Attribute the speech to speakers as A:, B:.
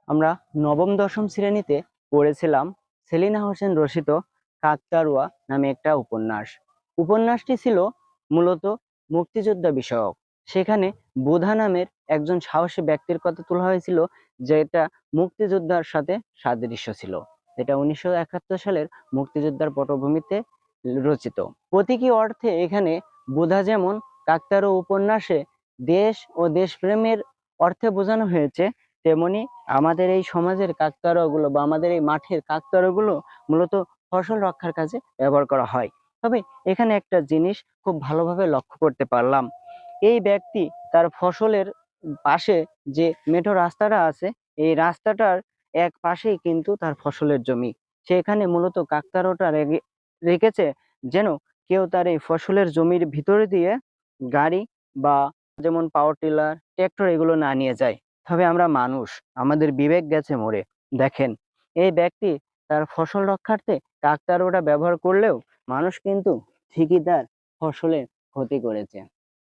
A: আমরা নবম দশম শ্রেণীতে পড়েছিলাম সেলিনা হোসেন রচিত কাকতাড়ুয়া নামে একটা উপন্যাস। উপন্যাসটি ছিল মূলত মুক্তিযোদ্ধা বিষয়ক। সেখানে বুধা নামের একজন সাহসী ব্যক্তির কথা তোলা হয়েছিল, যেটা মুক্তিযোদ্ধার সাথে সাদৃশ্য ছিল, যেটা 1971 সালের মুক্তিযোদ্ধার পটভূমিতে রচিত। প্রতীকী অর্থে এখানে বুধা যেমন কাকতাড়ুয়া উপন্যাসে দেশ ও দেশপ্রেমের অর্থে বোঝানো হয়েছে, তেমনি আমাদের এই সমাজের কাকতাড়ুয়াগুলো বা আমাদের এই মাঠের কাকতাড়ুয়াগুলো মূলত ফসল রক্ষার কাজে ব্যবহার করা হয়। তবে এখানে একটা জিনিস খুব ভালোভাবে লক্ষ্য করতে পারলাম, এই ব্যক্তি তার ফসলের পাশে যে মেঠো রাস্তাটা আছে, এই রাস্তাটার এক পাশেই কিন্তু তার ফসলের জমি। সেখানে মূলত কাকতাড়ুয়াটা রেখেছে যেন কেউ তার এই ফসলের জমির ভিতরে দিয়ে গাড়ি বা যেমন পাওয়ার টিলার, ট্রাক্টর এগুলো না নিয়ে যায়। তবে আমরা মানুষ, আমাদের বিবেক গেছে মরে। দেখেন, এই ব্যক্তি তার ফসল রক্ষার্থে কাকতাড়ুয়াটা ব্যবহার করলেও মানুষ কিন্তু ঠিকই তার ফসলের ক্ষতি করেছে।